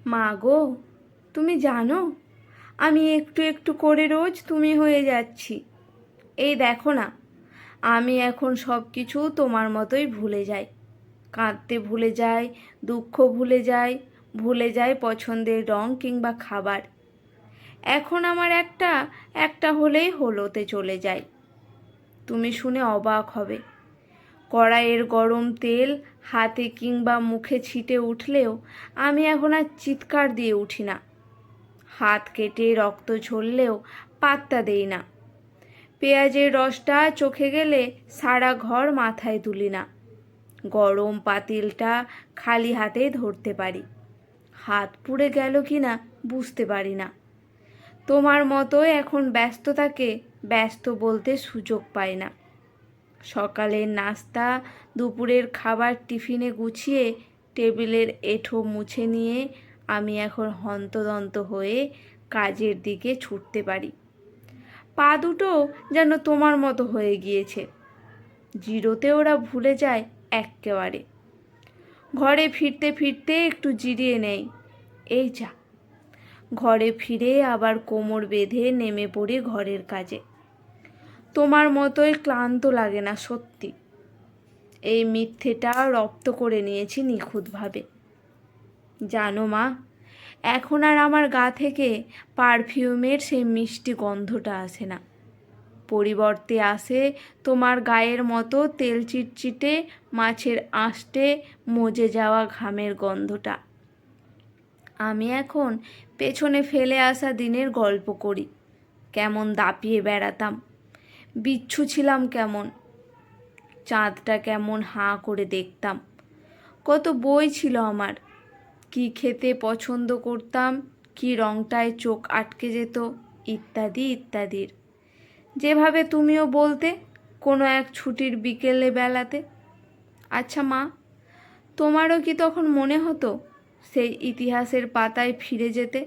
মা গো, তুমি জানো আমি একটু একটু করে রোজ তুমি হয়ে যাচ্ছি। এই দেখো না, আমি এখন সব কিছু তোমার মতোই ভুলে যাই। কাঁদতে ভুলে যাই, দুঃখ ভুলে যাই, ভুলে যাই পছন্দের রং কিংবা খাবার। এখন আমার একটা একটা হলেই হলোতে চলে যায়। তুমি শুনে অবাক হবে, কড়াইয়ের গরম তেল হাতে কিংবা মুখে ছিটে উঠলেও আমি এখন আর চিৎকার দিয়ে উঠি না। হাত কেটে রক্ত ঝরলেও পাত্তা দেই না। পেঁয়াজের রসটা চোখে গেলে সারা ঘর মাথায় তুলি না। গরম পাতিলটা খালি হাতেই ধরতে পারি, হাত পুড়ে গেল কি না বুঝতে পারি না। তোমার মতো এখন ব্যস্ততাকে ব্যস্ত বলতে সুযোগ পাই না। সকালের নাস্তা, দুপুরের খাবার টিফিনে গুছিয়ে টেবিলের এঁঠো মুছে নিয়ে আমি এখন হন্তদন্ত হয়ে কাজের দিকে ছুটতে পারি। পা দুটো যেন তোমার মতো হয়ে গিয়েছে, জিরোতে ওরা ভুলে যায় এক্কেবারে। ঘরে ফিরতে ফিরতে একটু জিরিয়ে নেই, এই যা। ঘরে ফিরে আবার কোমর বেঁধে নেমে পড়ি ঘরের কাজে। তোমার মতোই ক্লান্ত লাগে না সত্যি। এই মিথ্যেটা রপ্ত করে নিয়েছি নিখুঁতভাবে। জানো মা, এখন আর আমার গা থেকে পারফিউমের সেই মিষ্টি গন্ধটা আসে না। পরিবর্তে আসে তোমার গায়ের মতো তেল চিটচিটে মাছের আঁশটে মজে যাওয়া ঘামের গন্ধটা। আমি এখন পেছনে ফেলে আসা দিনের গল্প করি। কেমন দাপিয়ে বেড়াতাম, বিচ্ছু ছিলাম কেমন, চাঁদটা কেমন হাঁ করে দেখতাম। কত বই ছিল আমার, কি খেতে পছন্দ করতাম, কি রংটায় চোখ আটকে যেত, ইত্যাদি ইত্যাদির। যেভাবে তুমিও বলতে কোনো এক ছুটির বিকেলে বেলাতে। আচ্ছা মা, তোমারও কি তখন মনে হতো সেই ইতিহাসের পাতায় ফিরে যেতে,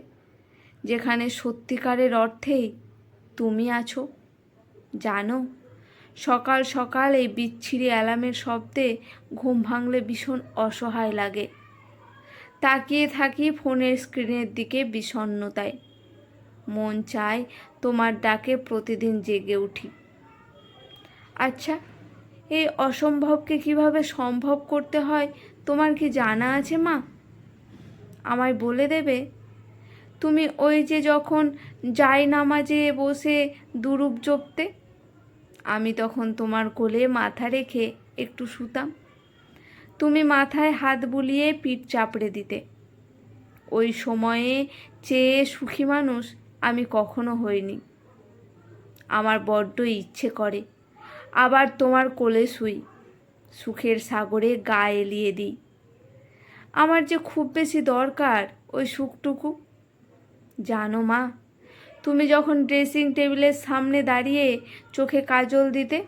যেখানে সত্যিকারের অর্থেই তুমি আছো? জানো, সকাল সকাল এই বিচ্ছিরি অ্যালার্মের শব্দে ঘুম ভাঙলে ভীষণ অসহায় লাগে। তাকিয়ে থাকি ফোনের স্ক্রিনের দিকে বিষণ্ণতায়। মন চায় তোমার ডাকে প্রতিদিন জেগে উঠি। আচ্ছা, এই অসম্ভবকে কিভাবে সম্ভব করতে হয় তোমার কি জানা আছে মা? আমায় বলে দেবে? তুমি ওই যে যখন জায়নামাজে বসে দুরূপ জপতে, আমি তখন তোমার কোলে মাথা রেখে একটু শুতাম। তুমি মাথায় হাত বুলিয়ে পিঠ চাপড়ে দিতে। ওই সময়ে চেয়ে সুখী মানুষ আমি কখনো হইনি। আমার বড্ড ইচ্ছে করে আবার তোমার কোলে শুই, সুখের সাগরে গা এলিয়ে দিই। আমার যে খুব বেশি দরকার ওই সুখটুকু। জানো মা, তুমি যখন ড্রেসিং টেবিলের সামনে দাঁড়িয়ে চোখে কাজল দিতে,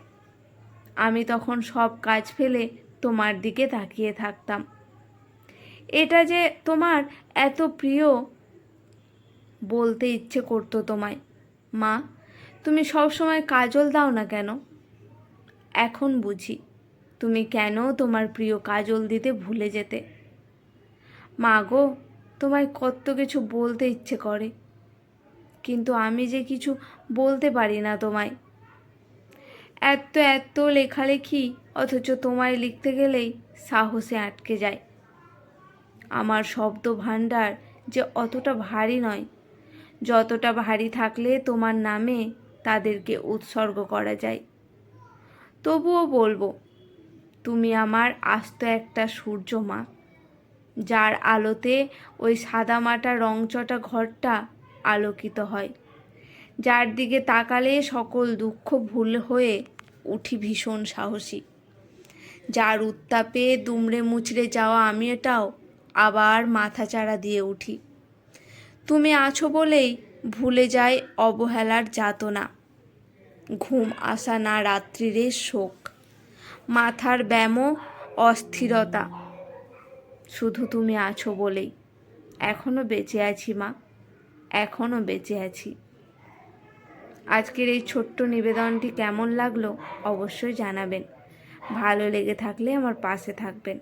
আমি তখন সব কাজ ফেলে তোমার দিকে তাকিয়ে থাকতাম। এটা যে তোমার এত প্রিয়, বলতে ইচ্ছে করতো তোমায়, মা তুমি সব সময় কাজল দাও না কেন? এখন বুঝি তুমি কেন তোমার প্রিয় কাজল দিতে ভুলে যেতে। মা গো, তোমায় কত কিছু বলতে ইচ্ছে করে, কিন্তু আমি যে কিছু বলতে পারি না তোমায়। এত এত লেখালেখি, অথচ তোমায় লিখতে গেলেই সাহসে আটকে যায়। আমার শব্দ ভাণ্ডার যে অতটা ভারী নয়, যতটা ভারী থাকলে তোমার নামে তাদেরকে উৎসর্গ করা যায়। তবুও বলবো, তুমি আমার আস্ত একটা সূর্য মা, যার আলোতে ওই সাদামাটা রংচটা ঘরটা আলোকিত হয়, যার দিকে তাকালে সকল দুঃখ ভুল হয়ে উঠি ভীষণ সাহসী, যার উত্তাপে দুমড়ে মুচড়ে যাওয়া আমি এটাও আবার মাথাচাড়া দিয়ে উঠি। তুমি আছো বলেই ভুলে যাই অবহেলার যাতনা, ঘুম আসা না রাত্রিরে শোক, মাথার ব্যামো অস্থিরতা। শুধু তুমি আছো বলেই এখনো বেঁচে আছি মা, এখনো বেঁচে আছি। আজকের এই ছোট্ট নিবেদনটি কেমন লাগলো অবশ্যই জানাবেন। ভালো লেগে থাকলে আমার পাশে থাকবেন।